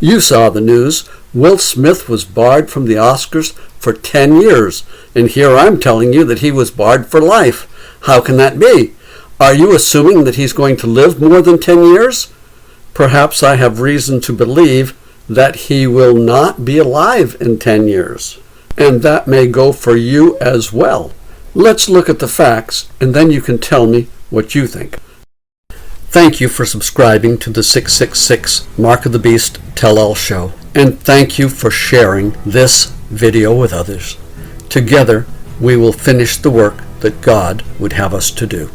You saw the news. Will Smith was barred from the Oscars for 10 years, and here I'm telling you that he was barred for life. How can that be? Are you assuming that he's going to live more than 10 years? Perhaps I have reason to believe that he will not be alive in 10 years. And that may go for you as well. Let's look at the facts, and then you can tell me what you think. Thank you for subscribing to the 666 Mark of the Beast Tell-All Show. And thank you for sharing this video with others. Together, we will finish the work that God would have us to do.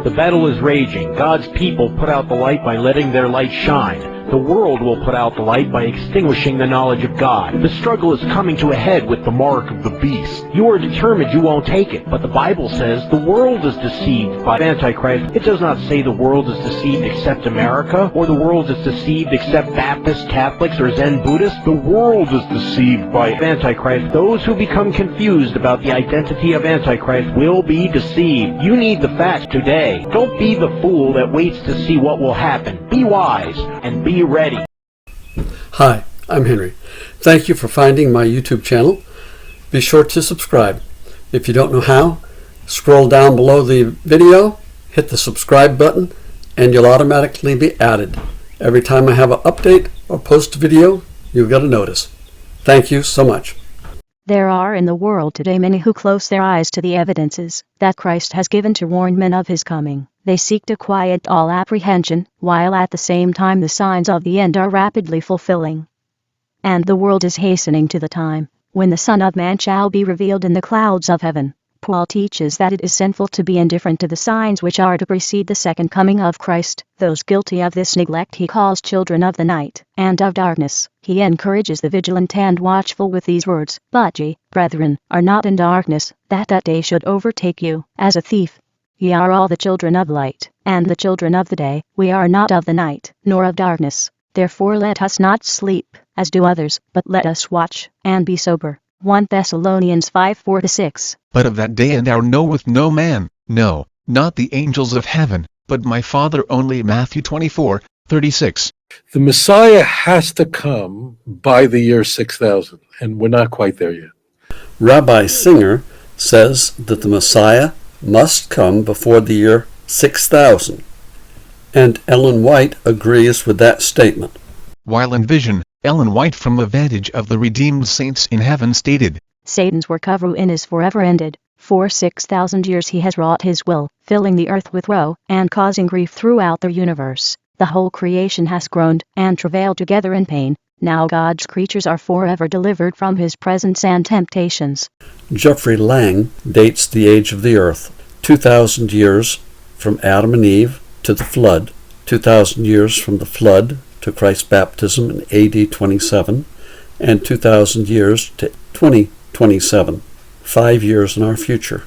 The battle is raging. God's people put out the light by letting their light shine. The world will put out the light by extinguishing the knowledge of God. The struggle is coming to a head with the mark of the beast. You are determined you won't take it, but the Bible says the world is deceived by Antichrist. It does not say the world is deceived except America, or the world is deceived except Baptists, Catholics, or Zen Buddhists. The world is deceived by Antichrist. Those who become confused about the identity of Antichrist will be deceived. You need the facts today. Don't be the fool that waits to see what will happen. Be wise and be ready. Hi, I'm Henry. Thank you for finding my YouTube channel. Be sure to subscribe. If you don't know how, scroll down below the video, hit the subscribe button, and you'll automatically be added. Every time I have an update or post a video, you'll get a notice. Thank you so much. There are in the world today many who close their eyes to the evidences that Christ has given to warn men of his coming. They seek to quiet all apprehension, while at the same time the signs of the end are rapidly fulfilling. And the world is hastening to the time when the Son of Man shall be revealed in the clouds of heaven. Paul teaches that it is sinful to be indifferent to the signs which are to precede the second coming of Christ. Those guilty of this neglect he calls children of the night and of darkness. He encourages the vigilant and watchful with these words, "But ye, brethren, are not in darkness, that day should overtake you as a thief. Ye are all the children of light, and the children of the day. We are not of the night, nor of darkness. Therefore let us not sleep, as do others, but let us watch, and be sober." 1 Thessalonians 5:4-6. But of that day and hour knoweth no man, no, not the angels of heaven, but my Father only. Matthew 24:36. The Messiah has to come by the year 6000, and we're not quite there yet. Rabbi Singer says that the Messiah must come before the year 6000, and Ellen White agrees with that statement. While in vision, Ellen White from the vantage of the redeemed saints in heaven stated, Satan's work of ruin is forever ended. For 6,000 years he has wrought his will, filling the earth with woe, and causing grief throughout the universe. The whole creation has groaned and travailed together in pain. Now God's creatures are forever delivered from his presence and temptations. Geoffrey Lang dates the age of the earth, 2,000 years from Adam and Eve to the flood, 2,000 years from the flood to Christ's baptism in AD 27, and 2,000 years to 2027, 5 years in our future.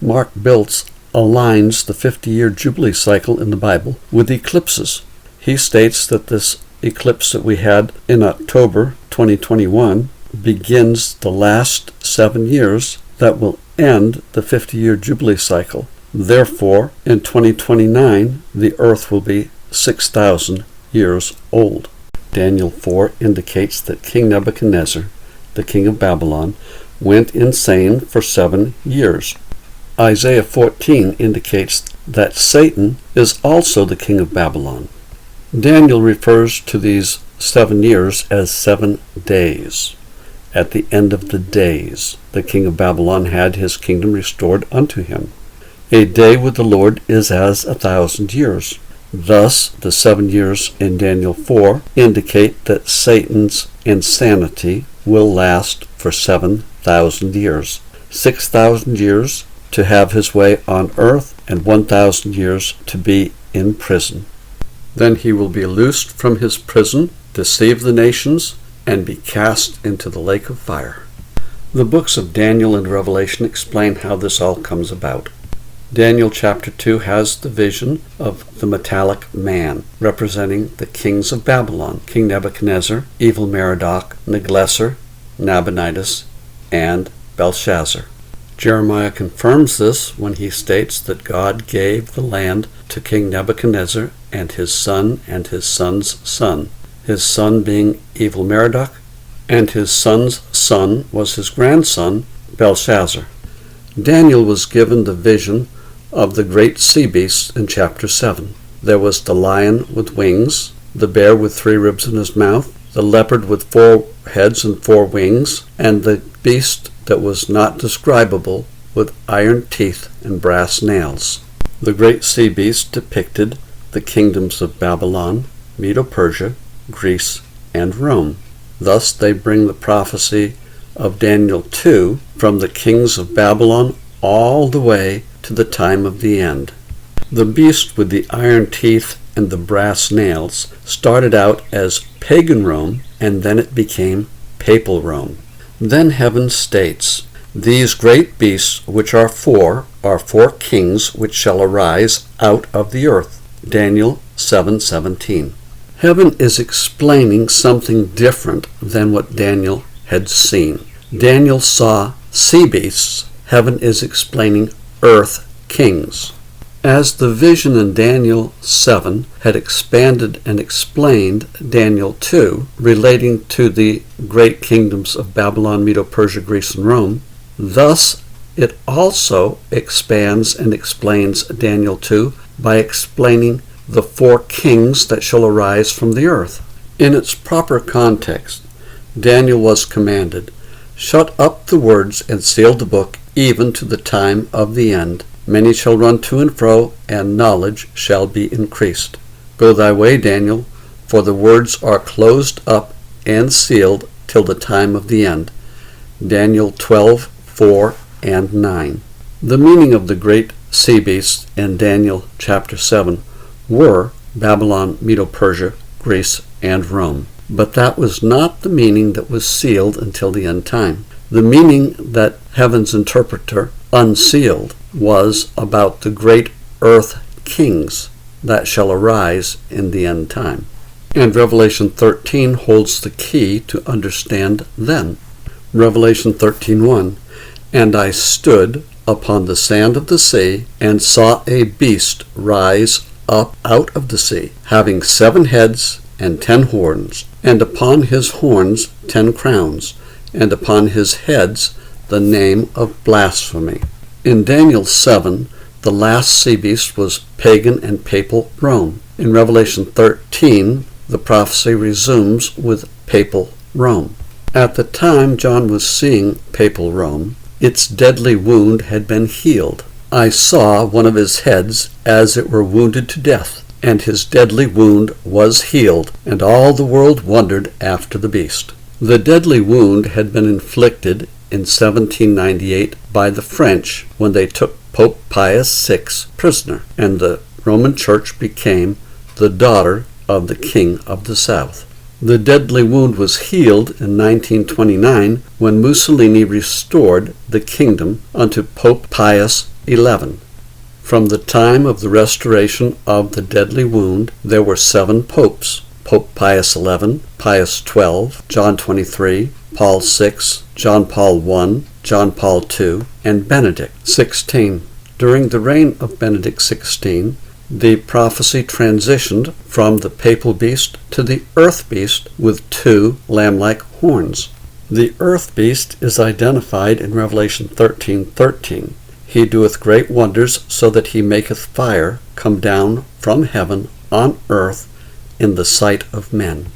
Mark Biltz aligns the 50-year Jubilee cycle in the Bible with eclipses. He states that this eclipse that we had in October 2021 begins the last 7 years that will end the 50-year Jubilee cycle. Therefore, in 2029, the earth will be 6,000 years old. Daniel 4 indicates that King Nebuchadnezzar, the king of Babylon, went insane for 7 years. Isaiah 14 indicates that Satan is also the king of Babylon. Daniel refers to these 7 years as 7 days. At the end of the days, the king of Babylon had his kingdom restored unto him. A day with the Lord is as 1,000 years. Thus, the 7 years in Daniel 4 indicate that Satan's insanity will last for 7,000 years. 6,000 years to have his way on earth, and 1,000 years to be in prison. Then he will be loosed from his prison, deceive the nations, and be cast into the lake of fire. The books of Daniel and Revelation explain how this all comes about. Daniel chapter 2 has the vision of the metallic man, representing the kings of Babylon, King Nebuchadnezzar, Evil Merodach, Neglesser, Nabonidus, and Belshazzar. Jeremiah confirms this when he states that God gave the land to King Nebuchadnezzar and his son and his son's son, his son being Evil-Merodach, and his son's son was his grandson Belshazzar. Daniel was given the vision of the great sea beasts in chapter 7. There was the lion with wings, the bear with 3 ribs in his mouth, the leopard with 4 heads and 4 wings, and the beast that was not describable with iron teeth and brass nails. The great sea beast depicted the kingdoms of Babylon, Medo-Persia, Greece, and Rome. Thus they bring the prophecy of Daniel 2 from the kings of Babylon all the way to the time of the end. The beast with the iron teeth and the brass nails started out as pagan Rome, and then it became papal Rome. Then heaven states, "These great beasts which are 4 kings which shall arise out of the earth." Daniel 7:17. Heaven is explaining something different than what Daniel had seen. Daniel saw sea beasts. Heaven is explaining earth kings. As the vision in Daniel 7 had expanded and explained Daniel 2, relating to the great kingdoms of Babylon, Medo-Persia, Greece, and Rome, thus it also expands and explains Daniel 2 by explaining the 4 kings that shall arise from the earth. In its proper context, Daniel was commanded, "Shut up the words and seal the book even to the time of the end. Many shall run to and fro, and knowledge shall be increased. Go thy way, Daniel, for the words are closed up and sealed till the time of the end." Daniel 12:4 and 9. The meaning of the great sea beasts in Daniel chapter 7 were Babylon, Medo-Persia, Greece, and Rome. But that was not the meaning that was sealed until the end time. The meaning that heaven's interpreter unsealed was about the great earth kings that shall arise in the end time. And Revelation 13 holds the key to understand then. Revelation 13:1, "And I stood upon the sand of the sea, and saw a beast rise up out of the sea, having 7 heads and 10 horns, and upon his horns 10 crowns, and upon his heads the name of blasphemy." In Daniel 7, the last sea beast was pagan and papal Rome. In Revelation 13, the prophecy resumes with papal Rome. At the time John was seeing papal Rome, its deadly wound had been healed. "I saw one of his heads as it were wounded to death, and his deadly wound was healed, and all the world wondered after the beast." The deadly wound had been inflicted in 1798 by the French when they took Pope Pius VI prisoner, and the Roman Church became the daughter of the King of the South. The deadly wound was healed in 1929 when Mussolini restored the kingdom unto Pope Pius XI. From the time of the restoration of the deadly wound, there were 7 popes: Pope Pius XI, Pius XII, John 23, Paul VI, John Paul I, John Paul II, and Benedict XVI. During the reign of Benedict XVI, the prophecy transitioned from the papal beast to the earth beast with 2 lamb-like horns. The earth beast is identified in Revelation 13:13. "He doeth great wonders, so that he maketh fire come down from heaven on earth in the sight of men."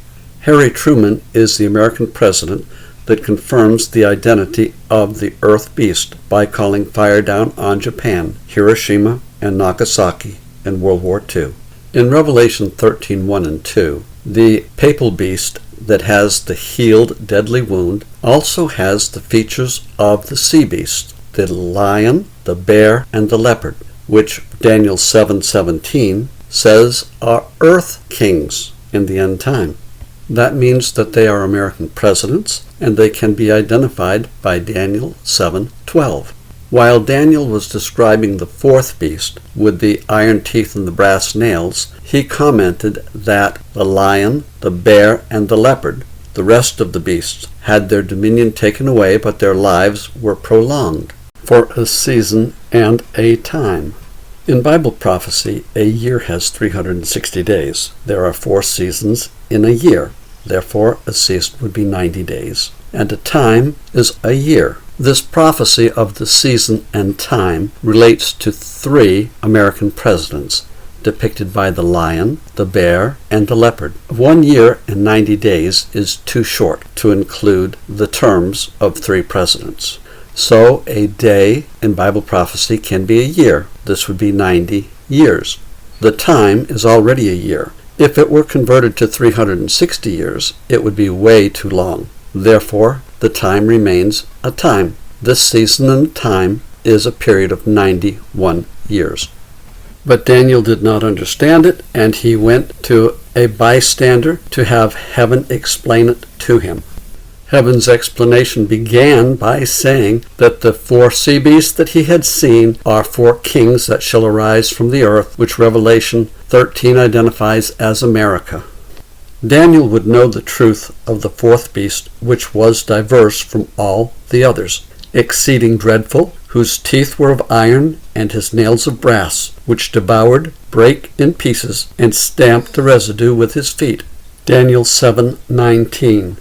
Harry Truman is the American president that confirms the identity of the earth beast by calling fire down on Japan, Hiroshima, and Nagasaki in World War II. In Revelation 13:1 and 2, the papal beast that has the healed deadly wound also has the features of the sea beast, the lion, the bear, and the leopard, which Daniel 7:17 says are earth kings in the end time. That means that they are American presidents, and they can be identified by Daniel 7:12. While Daniel was describing the 4th beast with the iron teeth and the brass nails, he commented that the lion, the bear, and the leopard The rest of the beasts had their dominion taken away, but their lives were prolonged for a season and a time. In Bible prophecy, a year has 360 days. There are 4 seasons in a year. Therefore, a season would be 90 days, and a time is a year. This prophecy of the season and time relates to 3 American presidents, depicted by the lion, the bear, and the leopard. 1 year and 90 days is too short to include the terms of 3 presidents. So a day in Bible prophecy can be a year. This would be 90 years. The time is already a year. If it were converted to 360 years, it would be way too long. Therefore, the time remains a time. This season and time is a period of 91 years. But Daniel did not understand it, and he went to a bystander to have heaven explain it to him. Heaven's explanation began by saying that the 4 sea beasts that he had seen are 4 kings that shall arise from the earth, which Revelation 13 identifies as America. Daniel would know the truth of the 4th beast, which was diverse from all the others, exceeding dreadful, whose teeth were of iron, and his nails of brass, which devoured, brake in pieces, and stamped the residue with his feet. Daniel 7:19.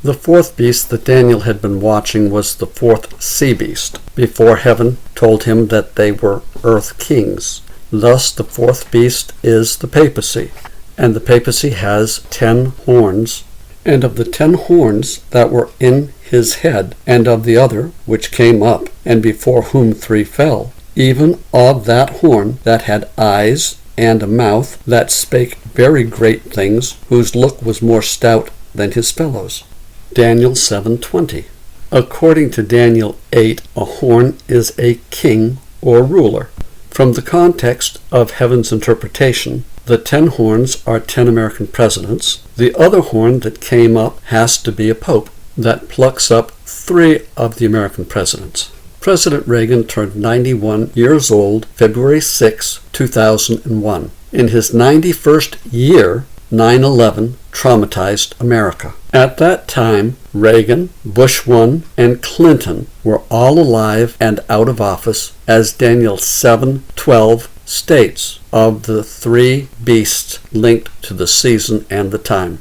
The 4th beast that Daniel had been watching was the 4th sea beast, before heaven told him that they were earth kings. Thus the 4th beast is the papacy, and the papacy has 10 horns, and of the 10 horns that were in his head, and of the other which came up, and before whom 3 fell, even of that horn that had eyes and a mouth that spake very great things, whose look was more stout than his fellows. Daniel 7:20. According to Daniel 8, a horn is a king or ruler. From the context of heaven's interpretation, the 10 horns are 10 American presidents. The other horn that came up has to be a pope that plucks up 3 of the American presidents. President Reagan turned 91 years old February 6, 2001. In his 91st year, 9/11 traumatized America. At that time, Reagan, Bush 1, and Clinton were all alive and out of office, as Daniel 7:12 states, of the 3 beasts linked to the season and the time.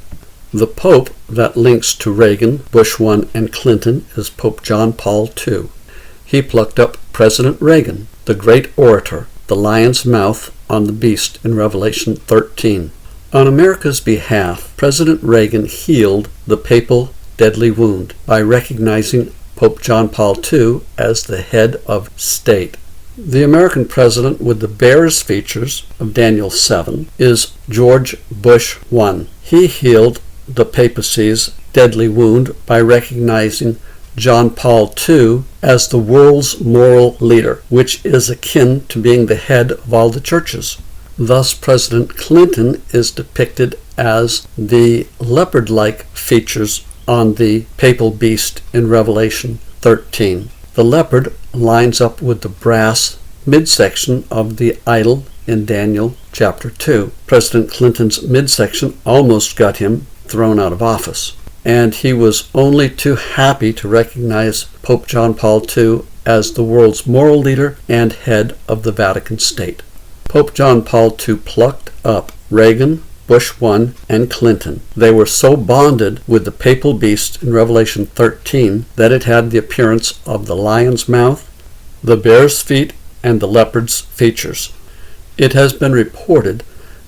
The Pope that links to Reagan, Bush 1, and Clinton is Pope John Paul II. He plucked up President Reagan, the great orator, the lion's mouth on the beast in Revelation 13. On America's behalf, President Reagan healed the papal deadly wound by recognizing Pope John Paul II as the head of state. The American president with the bear's features of Daniel 7 is George Bush I. He healed the papacy's deadly wound by recognizing John Paul II as the world's moral leader, which is akin to being the head of all the churches. Thus, President Clinton is depicted as the leopard-like features on the papal beast in Revelation 13. The leopard lines up with the brass midsection of the idol in Daniel chapter 2. President Clinton's midsection almost got him thrown out of office, and he was only too happy to recognize Pope John Paul II as the world's moral leader and head of the Vatican State. Pope John Paul II plucked up Reagan, Bush I, and Clinton. They were so bonded with the papal beast in Revelation 13 that it had the appearance of the lion's mouth, the bear's feet, and the leopard's features. It has been reported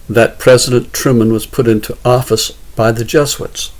that President Truman was put into office by the Jesuits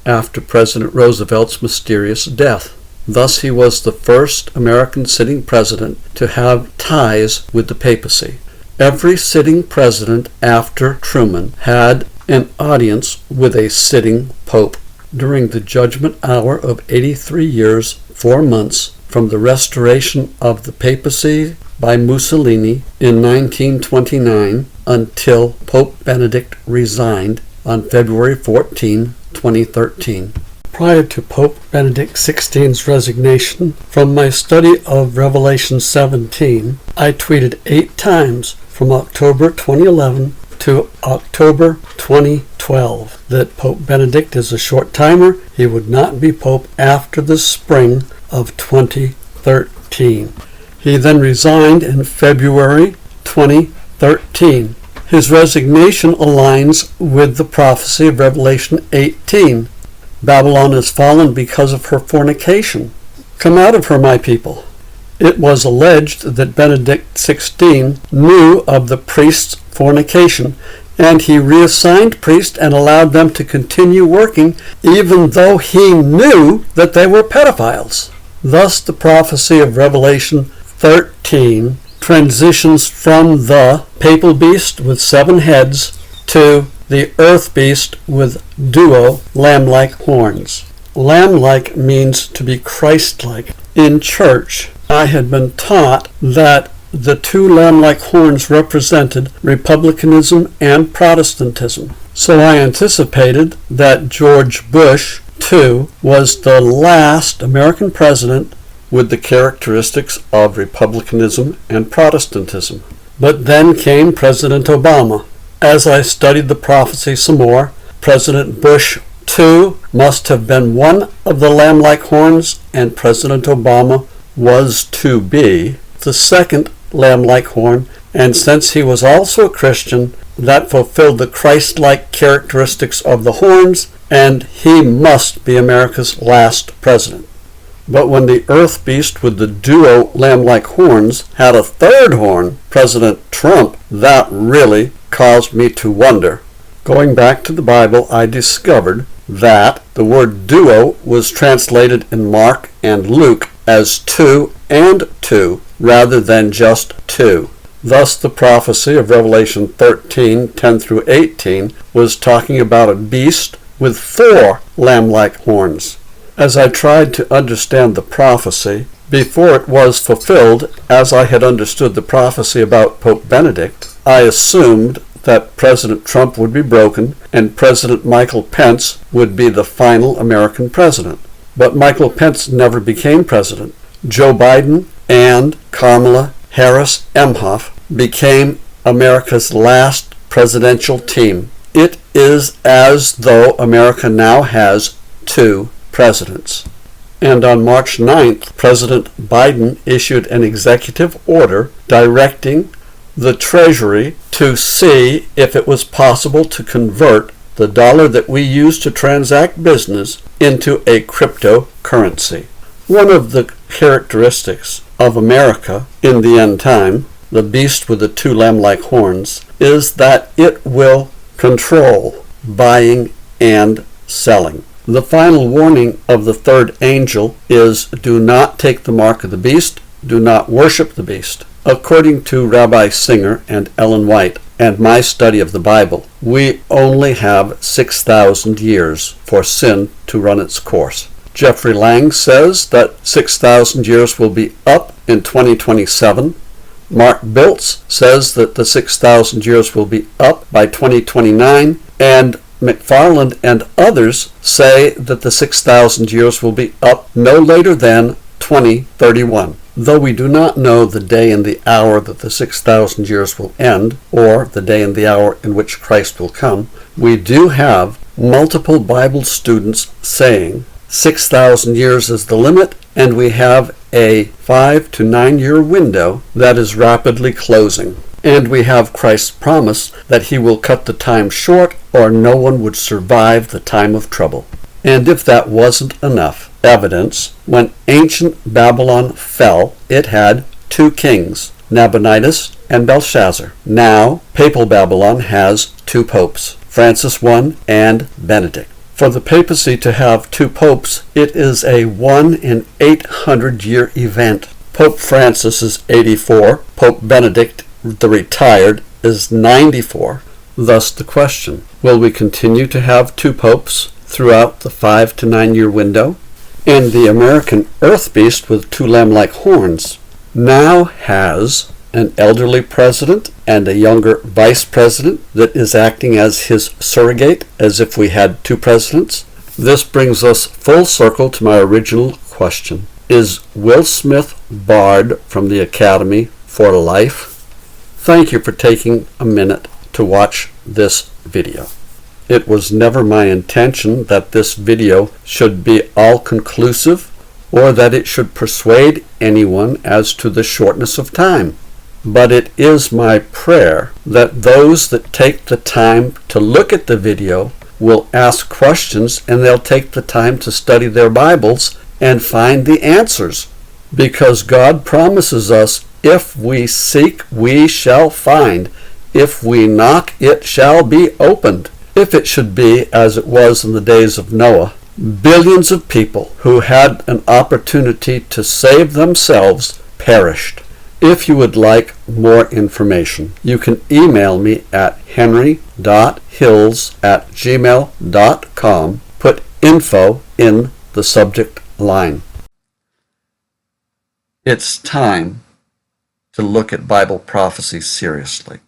after President Roosevelt's mysterious death. Thus he was the first American sitting president to have ties with the papacy. Every sitting president after Truman had an audience with a sitting pope. During the judgment hour of 83 years, 4 months from the restoration of the papacy by Mussolini in 1929 until Pope Benedict resigned on February 14, 2013. Prior to Pope Benedict XVI's resignation, from my study of Revelation 17, I tweeted 8 times from October 2011 to October 2012 that Pope Benedict is a short-timer. He would not be Pope after the spring of 2013. He then resigned in February 2013. His resignation aligns with the prophecy of Revelation 18. Babylon has fallen because of her fornication. Come out of her, my people. It was alleged that Benedict XVI knew of the priest's fornication, and he reassigned priests and allowed them to continue working even though he knew that they were pedophiles. Thus the prophecy of Revelation 13 transitions from the papal beast with 7 heads to the earth beast with duo lamb-like horns. Lamb-like means to be Christ-like. In church, I had been taught that the 2 lamb-like horns represented republicanism and Protestantism. So I anticipated that George Bush, too, was the last American president with the characteristics of republicanism and Protestantism. But then came President Obama. As I studied the prophecy some more, President Bush, too, must have been one of the lamb-like horns, and President Obama was to be the second lamb-like horn, and since he was also a Christian, that fulfilled the Christ-like characteristics of the horns, and he must be America's last president. But when the earth beast with the duo lamb-like horns had a 3rd horn, President Trump, that really caused me to wonder. Going back to the Bible, I discovered that the word duo was translated in Mark and Luke as 2 and 2 rather than just 2. Thus the prophecy of Revelation 13, 10 through 18 was talking about a beast with 4 lamb-like horns. As I tried to understand the prophecy, before it was fulfilled, as I had understood the prophecy about Pope Benedict, I assumed that President Trump would be broken and President Michael Pence would be the final American president. But Michael Pence never became president. Joe Biden and Kamala Harris Emhoff became America's last presidential team. It is as though America now has 2 presidents. And on March 9th, President Biden issued an executive order directing the Treasury to see if it was possible to convert the dollar that we use to transact business into a cryptocurrency. One of the characteristics of America in the end time, the beast with the 2 lamb-like horns, is that it will control buying and selling. The final warning of the 3rd angel is, do not take the mark of the beast, do not worship the beast. According to Rabbi Singer and Ellen White and my study of the Bible, we only have 6,000 years for sin to run its course. Jeffrey Lang says that 6,000 years will be up in 2027. Mark Biltz says that the 6,000 years will be up by 2029, and McFarland and others say that the 6,000 years will be up no later than 2031. Though we do not know the day and the hour that the 6,000 years will end, or the day and the hour in which Christ will come, we do have multiple Bible students saying 6,000 years is the limit, and we have a 5 to 9 year window that is rapidly closing. And we have Christ's promise that he will cut the time short, or no one would survive the time of trouble. And if that wasn't enough evidence, when ancient Babylon fell, it had 2 kings, Nabonidus and Belshazzar. Now, Papal Babylon has 2 popes, Francis I and Benedict. For the papacy to have 2 popes, it is a 1 in 800 year event. Pope Francis is 84, Pope Benedict, the retired, is 94. Thus the question, will we continue to have 2 popes throughout the 5 to 9 year window? And the American earth beast with 2 lamb-like horns now has an elderly president and a younger vice president that is acting as his surrogate, as if we had 2 presidents. This brings us full circle to my original question. Is Will Smith barred from the Academy for life? Thank you for taking a minute to watch this video. It was never my intention that this video should be all-conclusive or that it should persuade anyone as to the shortness of time. But it is my prayer that those that take the time to look at the video will ask questions, and they'll take the time to study their Bibles and find the answers. Because God promises us, if we seek, we shall find. If we knock, it shall be opened. If it should be as it was in the days of Noah, billions of people who had an opportunity to save themselves perished. If you would like more information, you can email me at henry.hills@gmail.com. Put info in the subject line. It's time to look at Bible prophecy seriously.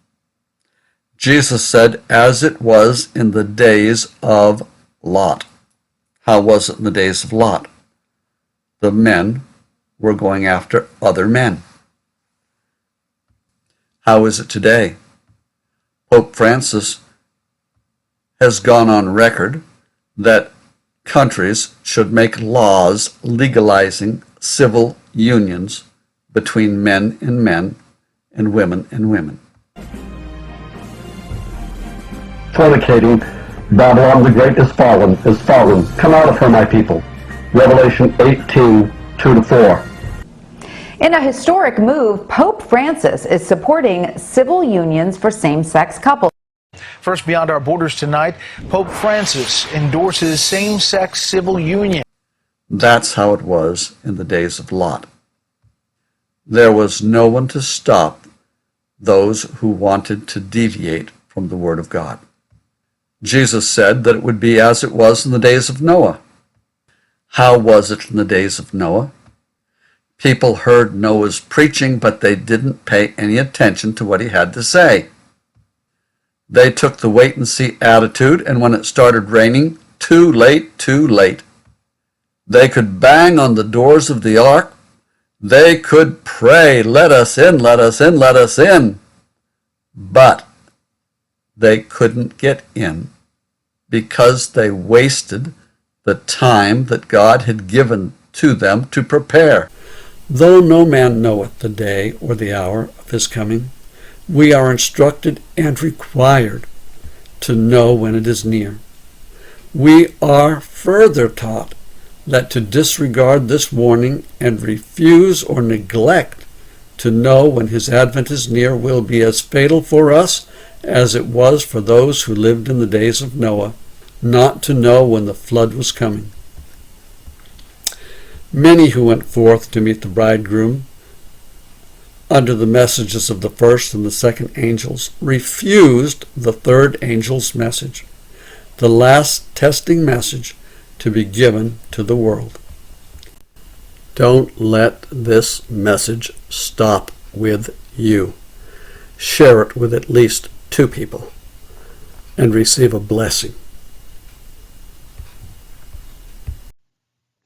Jesus said, as it was in the days of Lot. How was it in the days of Lot? The men were going after other men. How is it today? Pope Francis has gone on record that countries should make laws legalizing civil unions between men and women and women. Fornicating, Babylon the Great is fallen, Come out of her, my people. Revelation 18, 2-4. In a historic move, Pope Francis is supporting civil unions for same-sex couples. First, beyond our borders tonight, Pope Francis endorses same-sex civil union. That's how it was in the days of Lot. There was no one to stop those who wanted to deviate from the Word of God. Jesus said that it would be as it was in the days of Noah. How was it in the days of Noah? People heard Noah's preaching, but they didn't pay any attention to what he had to say. They took the wait-and-see attitude, and when it started raining, too late, too late. They could bang on the doors of the ark. They could pray, let us in, let us in, let us in. But they couldn't get in because they wasted the time that God had given to them to prepare. Though no man knoweth the day or the hour of his coming, we are instructed and required to know when it is near. We are further taught that to disregard this warning and refuse or neglect to know when his advent is near will be as fatal for us as it was for those who lived in the days of Noah, not to know when the flood was coming. Many who went forth to meet the bridegroom under the messages of the first and the second angels refused the third angel's message, the last testing message to be given to the world. Don't let this message stop with you. Share it with at least 2 people and receive a blessing.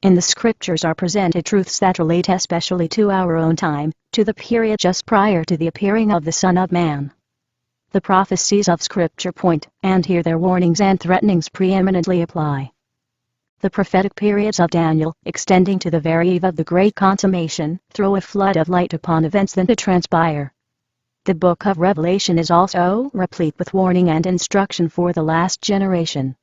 In the scriptures are presented truths that relate especially to our own time, to the period just prior to the appearing of the Son of Man. The prophecies of scripture point, and here their warnings and threatenings preeminently apply. The prophetic periods of Daniel, extending to the very eve of the great consummation, throw a flood of light upon events then to transpire. The book of Revelation is also replete with warning and instruction for the last generation.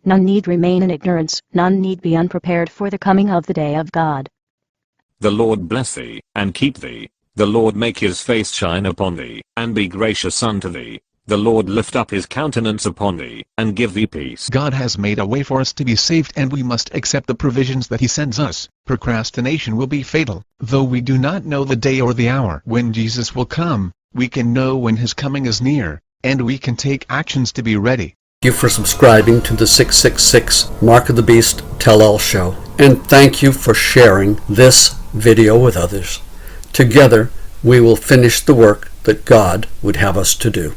None need remain in ignorance, none need be unprepared for the coming of the day of God. The Lord bless thee, and keep thee. The Lord make his face shine upon thee, and be gracious unto thee. The Lord lift up his countenance upon thee, and give thee peace. God has made a way for us to be saved, and we must accept the provisions that he sends us. Procrastination will be fatal. Though we do not know the day or the hour when Jesus will come, we can know when his coming is near, and we can take actions to be ready. Thank you for subscribing to the 666 Mark of the Beast Tell-All Show. And thank you for sharing this video with others. Together, we will finish the work that God would have us to do.